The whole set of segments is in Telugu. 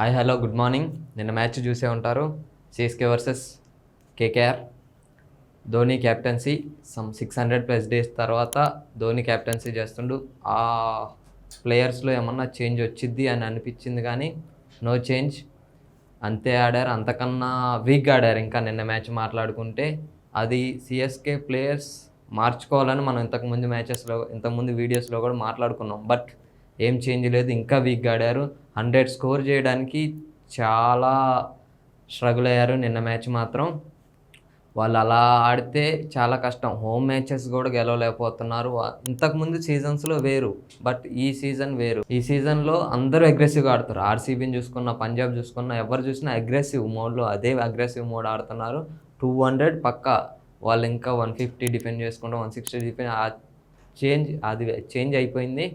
Hi hello good morning. నిన్న మ్యాచ్ చూసే ఉంటారు, CSK versus KKR. Dhoni captaincy 600+ days తర్వాత ధోని క్యాప్టెన్సీ చేస్తుండు. ఆ ప్లేయర్స్లో ఏమన్నా చేంజ్ వచ్చిద్ది అని అనిపించింది, కానీ నో చేంజ్. అంతే ఆడారు, అంతకన్నా వీక్గా ఆడారు. ఇంకా నిన్న మ్యాచ్ మాట్లాడుకుంటే అది సిఎస్కే ప్లేయర్స్ మార్చుకోవాలని మనం ఇంతకుముందు వీడియోస్లో కూడా మాట్లాడుకున్నాం. బట్ ఏం చేంజ్ లేదు, ఇంకా వీక్గా ఆడారు. 100 స్కోర్ చేయడానికి చాలా స్ట్రగుల్ అయ్యారు. నిన్న మ్యాచ్ మాత్రం వాళ్ళు అలా ఆడితే చాలా కష్టం. హోమ్ మ్యాచెస్ కూడా గెలవలేకపోతున్నారు. ఇంతకుముందు సీజన్స్లో వేరు, బట్ ఈ సీజన్ వేరు. ఈ సీజన్లో అందరూ అగ్రెసివ్గా ఆడుతారు. ఆర్సీబీని చూసుకున్న, పంజాబ్ చూసుకున్న, ఎవరు చూసినా అగ్రెసివ్ మోడ్లో, అదే అగ్రెసివ్ మోడ్ ఆడుతున్నారు. 200 పక్కా. వాళ్ళు ఇంకా 150 డిఫెండ్ చేసుకుంటాం, 160 డిఫెండ్. అది చేంజ్ అయిపోయింది.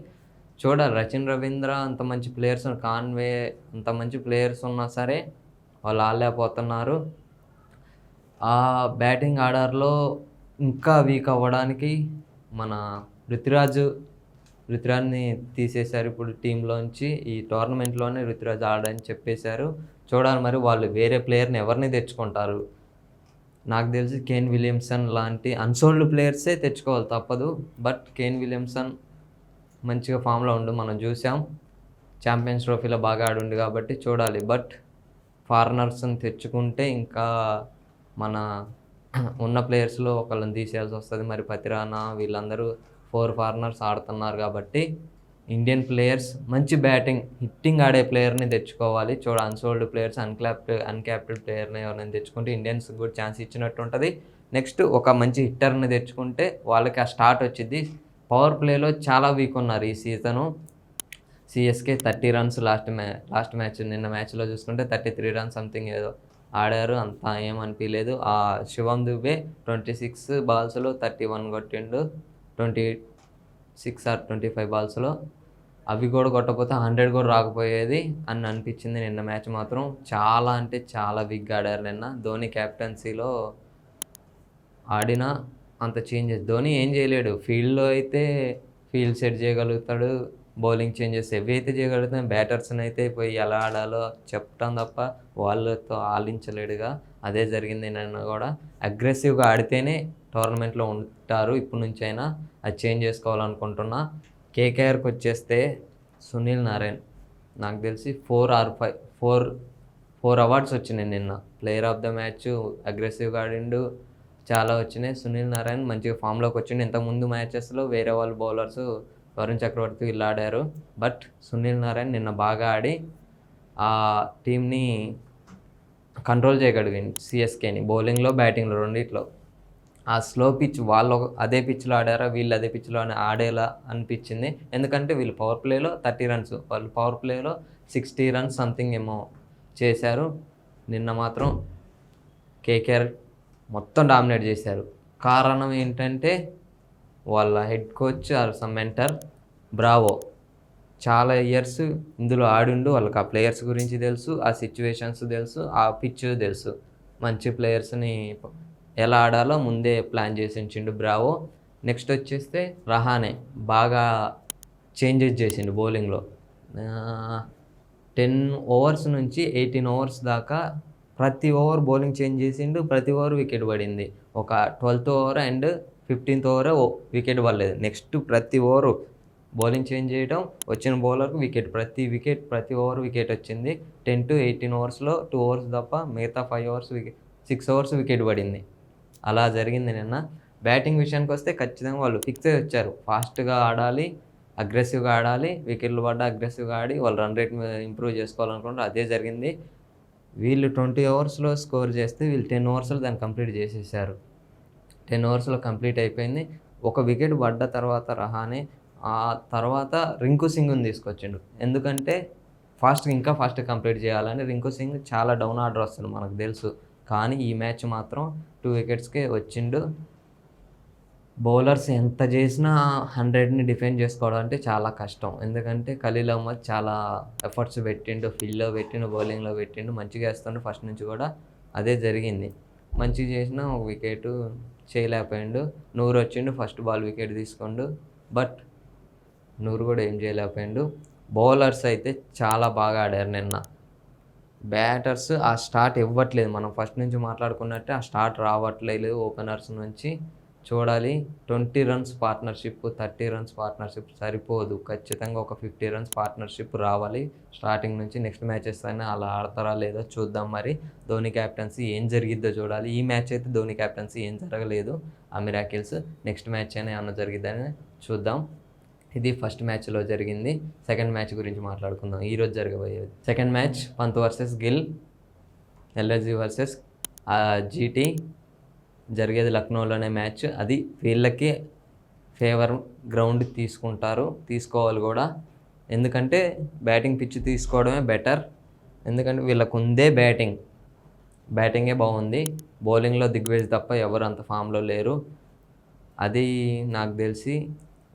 చూడాలి. రచిన్ రవీంద్ర అంత మంచి ప్లేయర్స్, కాన్వే అంత మంచి ప్లేయర్స్ ఉన్నా సరే వాళ్ళు ఆడలేకపోతున్నారు. ఆ బ్యాటింగ్ ఆర్డర్లో ఇంకా వీక్ అవ్వడానికి మన రుతురాజ్ని తీసేశారు ఇప్పుడు టీంలోంచి. ఈ టోర్నమెంట్లోనే రుతురాజ్ ఆడని చెప్పేశారు. చూడాలి మరి వాళ్ళు వేరే ప్లేయర్ని ఎవరిని తెచ్చుకుంటారు. నాకు తెలిసి కేన్ విలియమ్సన్ లాంటి అన్సోల్డ్ ప్లేయర్సే తెచ్చుకోవాలి, తప్పదు. బట్ కేన్ విలియమ్సన్ మంచిగా ఫామ్లో ఉండు, మనం చూసాం. ఛాంపియన్స్ ట్రోఫీలో బాగా ఆడుండు కాబట్టి చూడాలి. బట్ ఫారినర్స్ని తెచ్చుకుంటే ఇంకా మన ఉన్న ప్లేయర్స్లో ఒకళ్ళని తీసేయాల్సి వస్తుంది. మరి పతిరానా వీళ్ళందరూ 4 ఫారినర్స్ ఆడుతున్నారు కాబట్టి ఇండియన్ ప్లేయర్స్ మంచి బ్యాటింగ్ హిట్టింగ్ ఆడే ప్లేయర్ని తెచ్చుకోవాలి. అన్సోల్డ్ ప్లేయర్స్, అన్క్యాప్టెడ్ ప్లేయర్ని ఎవరైనా తెచ్చుకుంటే ఇండియన్స్కి కూడా ఛాన్స్ ఇచ్చినట్టు ఉంటుంది. నెక్స్ట్ ఒక మంచి హిట్టర్ని తెచ్చుకుంటే వాళ్ళకి ఆ స్టార్ట్ వచ్చింది. పవర్ ప్లేలో చాలా వీక్ ఉన్నారు ఈ season. CSK 30 runs last match. నిన్న మ్యాచ్లో చూసుకుంటే 33 రన్స్ సంథింగ్ ఏదో ఆడారు. అంతా ఏమనిపించలేదు. ఆ శివం దుబే 26 బాల్స్లో 31 కొట్టిండు. 26 or 25 బాల్స్లో. అవి కూడా కొట్టకపోతే 100 కూడా రాకపోయేది అని అనిపించింది. నిన్న మ్యాచ్ మాత్రం చాలా అంటే చాలా వీక్గా ఆడారు. నిన్న ధోని క్యాప్టెన్సీలో ఆడిన అంత చేంజెస్ ధోని ఏం చేయలేడు. ఫీల్డ్లో అయితే ఫీల్డ్ సెట్ చేయగలుగుతాడు, బౌలింగ్ చేంజెస్ ఎవి అయితే చేయగలుగుతాడు. బ్యాటర్స్ని అయితే పోయి ఎలా ఆడాలో చెప్పడం తప్ప వాళ్ళతో ఆలించలేడుగా. అదే జరిగింది నిన్న కూడా. అగ్రెసివ్గా ఆడితేనే టోర్నమెంట్లో ఉంటారు. ఇప్పటి నుంచి అయినా అది చేంజ్ చేసుకోవాలనుకుంటున్నా. కేకేఆర్కి వచ్చేస్తే సునీల్ నారాయణ్ నాకు తెలిసి 4 అవార్డ్స్ వచ్చినాయి నిన్న. ప్లేయర్ ఆఫ్ ద మ్యాచ్, అగ్రెసివ్గా ఆడిండు, చాలా వచ్చినాయి. సునీల్ నారాయణ్ మంచిగా ఫామ్లోకి వచ్చిండు. ఇంతకుముందు మ్యాచెస్లో వేరే వాళ్ళు బౌలర్స్ వరుణ్ చక్రవర్తి వీళ్ళు ఆడారు. బట్ సునీల్ నారాయణ్ నిన్న బాగా ఆడి ఆ టీంని కంట్రోల్ చేయగలిగింది, సిఎస్కేని. బౌలింగ్లో, బ్యాటింగ్లో రెండిట్లో. ఆ స్లో పిచ్ వాళ్ళు అదే పిచ్లో ఆడారా, వీళ్ళు అదే పిచ్లో ఆడేలా అనిపించింది. ఎందుకంటే వీళ్ళు పవర్ ప్లేలో 30 రన్స్, వాళ్ళు పవర్ ప్లేలో 60 రన్స్ సంథింగ్ ఏమో చేశారు. నిన్న మాత్రం కేకేఆర్ మొత్తం డామినేట్ చేశారు. కారణం ఏంటంటే వాళ్ళ head coach or some mentor Bravo చాలా ఇయర్స్ ఇందులో ఆడిండు. వాళ్ళకి ఆ ప్లేయర్స్ గురించి తెలుసు, ఆ సిచ్యువేషన్స్ తెలుసు, ఆ పిచ్ తెలుసు. మంచి ప్లేయర్స్ని ఎలా ఆడాలో ముందే ప్లాన్ చేసి ఉంచిండు బ్రావో. నెక్స్ట్ వచ్చేస్తే రహానే బాగా చేంజెస్ చేసిండు బౌలింగ్లో. 10 ఓవర్స్ నుంచి 18 ఓవర్స్ దాకా ప్రతి ఓవర్ బౌలింగ్ చేంజ్ చేసిండు, ప్రతి ఓవర్ వికెట్ పడింది. ఒక 12th over and 15th over wicket పడలేదు. నెక్స్ట్ ప్రతి ఓవరు బౌలింగ్ చేంజ్ చేయడం, వచ్చిన బౌలర్కి వికెట్, ప్రతి ఓవర్ వికెట్ వచ్చింది. 10 to 18 ఓవర్స్లో 2 ఓవర్స్ తప్ప మిగతా 6 ఓవర్స్ వికెట్ పడింది. అలా జరిగింది నిన్న. బ్యాటింగ్ విషయానికి వస్తే ఖచ్చితంగా వాళ్ళు ఫిక్స్ అయ్యి వచ్చారు. ఫాస్ట్గా ఆడాలి, అగ్రెసివ్గా ఆడాలి, వికెట్లు పడ్డా అగ్రెసివ్గా ఆడి వాళ్ళు రన్ రేట్ ఇంప్రూవ్ చేసుకోవాలనుకుంటారు. అదే జరిగింది. వీళ్ళు 20 ఓవర్స్లో స్కోర్ చేస్తే వీళ్ళు 10 ఓవర్స్లో దాన్ని కంప్లీట్ చేసేసారు. 10 ఓవర్స్లో కంప్లీట్ అయిపోయింది. ఒక వికెట్ పడ్డ తర్వాత రహానే ఆ తర్వాత రింకు సింగ్ని తీసుకొచ్చిండు. ఎందుకంటే ఇంకా ఫాస్ట్గా కంప్లీట్ చేయాలని. రింకు సింగ్ చాలా డౌన్ ఆర్డర్ వస్తుంది మనకు తెలుసు, కానీ ఈ మ్యాచ్ మాత్రం 2 వికెట్స్కే వచ్చిండు. బౌలర్స్ ఎంత చేసినా 100ని డిఫెండ్ చేసుకోవడం అంటే చాలా కష్టం. ఎందుకంటే ఖలీల్ అహ్మద్ చాలా ఎఫర్ట్స్ పెట్టిండు, ఫీల్డ్లో పెట్టిండు, బౌలింగ్లో పెట్టిండు, మంచిగా వేస్తుండు ఫస్ట్ నుంచి కూడా. అదే జరిగింది. మంచిగా చేసినా ఒక వికెట్ చేయలేకపోయిండు. నూరు వచ్చిండు, ఫస్ట్ బాల్ వికెట్ తీసుకుండు. బట్ నూరు కూడా ఏం చేయలేకపోయిండు. బౌలర్స్ అయితే చాలా బాగా ఆడారు నిన్న. బ్యాటర్స్ ఆ స్టార్ట్ ఇవ్వట్లేదు. మనం ఫస్ట్ నుంచి మాట్లాడుకున్నట్టే ఆ స్టార్ట్ రావట్లేదు ఓపెనర్స్ నుంచి. చూడాలి. 20 రన్స్ పార్ట్నర్షిప్, 30 రన్స్ పార్ట్నర్షిప్ సరిపోదు. ఖచ్చితంగా ఒక 50 రన్స్ పార్ట్నర్షిప్ రావాలి స్టార్టింగ్ నుంచి. నెక్స్ట్ మ్యాచెస్ అయినా అలా ఆడతారా లేదో చూద్దాం. మరి ధోని క్యాప్టెన్సీ ఏం జరిగిద్దో చూడాలి. ఈ మ్యాచ్ అయితే ధోని క్యాప్టెన్సీ ఏం జరగలేదు ఆ మిరాకిల్స్. నెక్స్ట్ మ్యాచ్ అయినా ఏమన్నా జరిగిద్దని చూద్దాం. ఇది ఫస్ట్ మ్యాచ్లో జరిగింది. సెకండ్ మ్యాచ్ గురించి మాట్లాడుకుందాం. ఈరోజు జరగబోయేది second match Pant versus Gill, LSG versus GT. జరిగేది లక్నోలోనే మ్యాచ్. అది వీళ్ళకి ఫేవర్ గ్రౌండ్ తీసుకోవాలి కూడా. ఎందుకంటే బ్యాటింగ్ పిచ్ తీసుకోవడమే బెటర్. ఎందుకంటే వీళ్ళకు ఉందే బ్యాటింగే బాగుంది. బౌలింగ్లో దిగ్విజయ్ తప్ప ఎవరు అంత ఫామ్లో లేరు. అది నాకు తెలిసి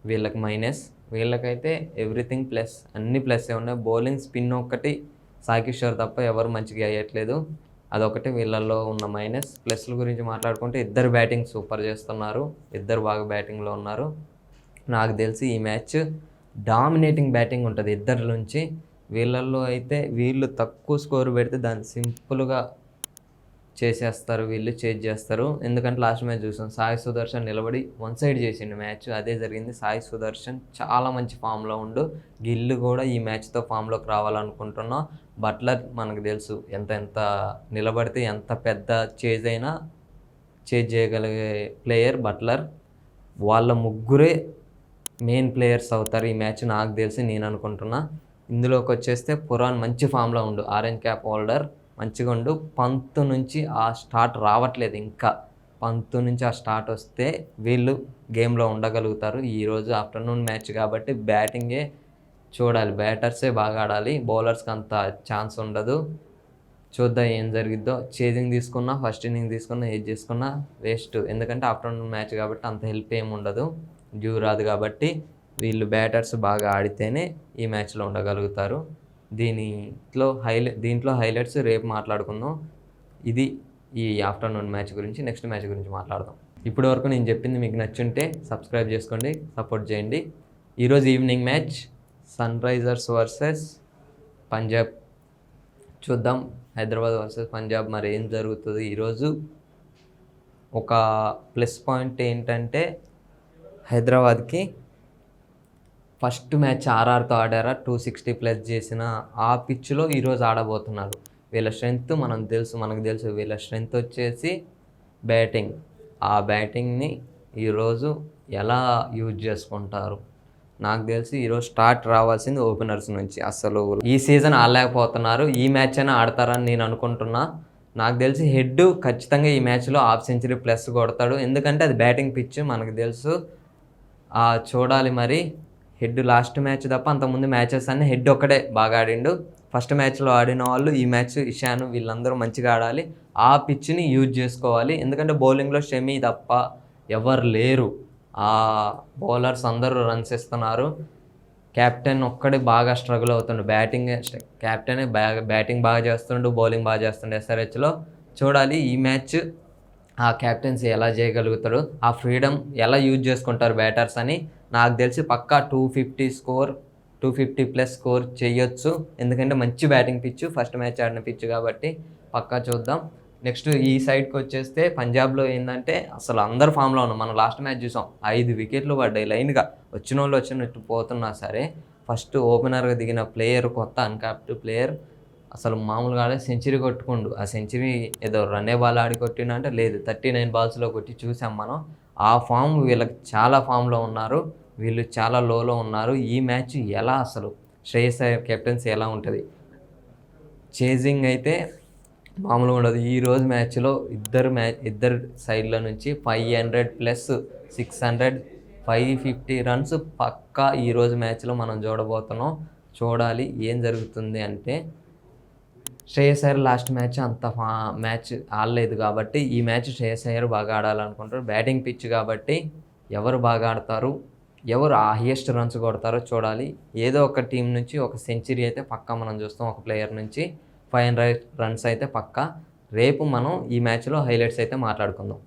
వీళ్ళకి మైనస్. వీళ్ళకైతే ఎవ్రీథింగ్ ప్లస్, అన్ని ప్లస్సే ఉన్నాయి. బౌలింగ్ స్పిన్ ఒక్కటి సాయి కిషోర్ తప్ప ఎవరు మంచిగా వేయట్లేదు. అదొకటి వీళ్ళల్లో ఉన్న మైనస్. ప్లస్ల గురించి మాట్లాడుకుంటే ఇద్దరు బ్యాటింగ్ సూపర్ చేస్తున్నారు. ఇద్దరు బాగా బ్యాటింగ్లో ఉన్నారు. నాకు తెలిసి ఈ మ్యాచ్ డామినేటింగ్ బ్యాటింగ్ ఉంటుంది ఇద్దరి నుంచి. వీళ్ళల్లో అయితే వీళ్ళు తక్కువ స్కోర్ పెడితే దాన్ని సింపుల్గా చేసేస్తారు, వీళ్ళు చేజ్ చేస్తారు. ఎందుకంటే లాస్ట్ మ్యాచ్ చూసాం, సాయి సుదర్శన్ నిలబడి వన్ సైడ్ చేసిండు మ్యాచ్. అదే జరిగింది. సాయి సుదర్శన్ చాలా మంచి ఫామ్లో ఉండు. గిల్లు కూడా ఈ మ్యాచ్తో ఫామ్లోకి రావాలనుకుంటున్నాం. బట్లర్ మనకు తెలుసు ఎంత నిలబడితే ఎంత పెద్ద చేజ్ అయినా చేజ్ చేయగలిగే ప్లేయర్ బట్లర్. వాళ్ళ ముగ్గురే మెయిన్ ప్లేయర్స్ అవుతారు ఈ మ్యాచ్ నాకు తెలిసి, నేను అనుకుంటున్నా. ఇందులోకి వచ్చేస్తే పురాణ్ మంచి ఫామ్లో ఉండు, ఆరెంజ్ క్యాప్ హోల్డర్ మంచిగా ఉండు. పంత్ నుంచి ఆ స్టార్ట్ రావట్లేదు. ఇంకా పంత్ నుంచి ఆ స్టార్ట్ వస్తే వీళ్ళు గేమ్లో ఉండగలుగుతారు. ఈరోజు ఆఫ్టర్నూన్ మ్యాచ్ కాబట్టి బ్యాటింగే చూడాలి, బ్యాటర్సే బాగా ఆడాలి. బౌలర్స్కి అంత ఛాన్స్ ఉండదు. చూద్దాం ఏం జరిగిద్దో. చేజింగ్ తీసుకున్నా, ఫస్ట్ ఇన్నింగ్ తీసుకున్నా, ఏది చేసుకున్నా వేస్ట్. ఎందుకంటే ఆఫ్టర్నూన్ మ్యాచ్ కాబట్టి అంత హెల్ప్ ఏమి ఉండదు, డ్యూ రాదు. కాబట్టి వీళ్ళు బ్యాటర్స్ బాగా ఆడితేనే ఈ మ్యాచ్లో ఉండగలుగుతారు. దీంట్లో హైలైట్స్ రేపు మాట్లాడుకుందాం. ఇది ఈ ఆఫ్టర్నూన్ మ్యాచ్ గురించి. నెక్స్ట్ మ్యాచ్ గురించి మాట్లాడదాం. ఇప్పటి వరకు నేను చెప్పింది మీకు నచ్చుంటే సబ్స్క్రైబ్ చేసుకోండి, సపోర్ట్ చేయండి. ఈరోజు evening match Sunrisers versus Punjab. చూద్దాం హైదరాబాద్ వర్సెస్ పంజాబ్ మరి ఏం జరుగుతుంది ఈరోజు. ఒక ప్లస్ పాయింట్ ఏంటంటే హైదరాబాద్కి ఫస్ట్ మ్యాచ్ ఆర్ఆర్తో ఆడారా, 260+ చేసిన ఆ పిచ్లో ఈరోజు ఆడబోతున్నారు. వీళ్ళ స్ట్రెంగ్త్ మనకు తెలుసు. వీళ్ళ స్ట్రెంగ్త్ వచ్చేసి బ్యాటింగ్. ఆ బ్యాటింగ్ని ఈరోజు ఎలా యూజ్ చేసుకుంటారు నాకు తెలిసి. ఈరోజు స్టార్ట్ రావాల్సింది ఓపెనర్స్ నుంచి. అసలు ఈ సీజన్ ఆడలేకపోతున్నారు. ఈ మ్యాచ్ అయినా ఆడతారని నేను అనుకుంటున్నా. నాకు తెలిసి హెడ్ ఖచ్చితంగా ఈ మ్యాచ్లో ½ సెంచరీ ప్లస్ కొడతాడు. ఎందుకంటే అది బ్యాటింగ్ పిచ్ మనకు తెలుసు. చూడాలి మరి. హెడ్ లాస్ట్ మ్యాచ్ తప్ప అంతకుముందు మ్యాచెస్ అన్నీ హెడ్ ఒక్కడే బాగా ఆడిండు. ఫస్ట్ మ్యాచ్లో ఆడిన వాళ్ళు ఈ మ్యాచ్ ఇషాను వీళ్ళందరూ మంచిగా ఆడాలి. ఆ పిచ్ని యూజ్ చేసుకోవాలి. ఎందుకంటే బౌలింగ్లో షమి తప్ప ఎవరు లేరు. ఆ బౌలర్స్ అందరూ రన్స్ ఇస్తున్నారు. కెప్టెన్ ఒక్కడే బాగా స్ట్రగుల్ అవుతుండు. కెప్టెనే బ్యాటింగ్ బాగా చేస్తుండు, బౌలింగ్ బాగా చేస్తుండు SRHలో. చూడాలి ఈ మ్యాచ్ ఆ కెప్టెన్సీ ఎలా చేయగలుగుతాడు, ఆ ఫ్రీడమ్ ఎలా యూజ్ చేసుకుంటారు బ్యాటర్స్ అని. నాకు తెలిసి పక్కా 250+ స్కోర్ చేయొచ్చు. ఎందుకంటే మంచి బ్యాటింగ్ పిచ్, ఫస్ట్ మ్యాచ్ ఆడిన పిచ్ కాబట్టి పక్కా చూద్దాం. నెక్స్ట్ ఈ సైడ్కి వచ్చేస్తే పంజాబ్లో ఏంటంటే అసలు అందరు ఫామ్లో ఉన్నాం. మనం లాస్ట్ మ్యాచ్ చూసాం, 5 వికెట్లు పడ్డాయి లైన్గా. వచ్చినట్టు పోతున్నా సరే ఫస్ట్ ఓపెనర్గా దిగిన ప్లేయర్, కొత్త అన్క్యాప్డ్ ప్లేయర్ అసలు మామూలుగా సెంచరీ కొట్టుకుండు. ఆ సెంచరీ ఏదో రన్నే బాల్ ఆడి కొట్టినా అంటే లేదు, 39 బాల్స్లో కొట్టి చూసాం మనం. ఆ ఫామ్ వీళ్ళకి చాలా ఫామ్లో ఉన్నారు, వీళ్ళు చాలా లోలో ఉన్నారు. ఈ మ్యాచ్ ఎలా అసలు శ్రేయస్ అయ్యర్ కెప్టెన్సీ ఎలా ఉంటుంది, చేజింగ్ అయితే మామూలుగా ఉండదు. ఈరోజు మ్యాచ్లో ఇద్దరు సైడ్ల నుంచి 500+, 600, 550 రన్స్ పక్కా ఈరోజు మ్యాచ్లో మనం చూడబోతున్నాం. చూడాలి ఏం జరుగుతుంది అంటే శ్రేయస్ అయ్యర్ లాస్ట్ మ్యాచ్ అంత మ్యాచ్ ఆడలేదు కాబట్టి ఈ మ్యాచ్ శ్రేయస్ అయ్యర్ బాగా ఆడాలనుకుంటారు. బ్యాటింగ్ పిచ్ కాబట్టి ఎవరు బాగా ఆడతారు, ఎవరు హైయెస్ట్ రన్స్ కొడతారో చూడాలి. ఏదో ఒక టీం నుంచి ఒక సెంచరీ అయితే పక్కా మనం చూస్తాం, ఒక ప్లేయర్ నుంచి 500 రన్స్ అయితే పక్కా. రేపు మనం ఈ మ్యాచ్లో హైలైట్స్ అయితే మాట్లాడుకుందాం.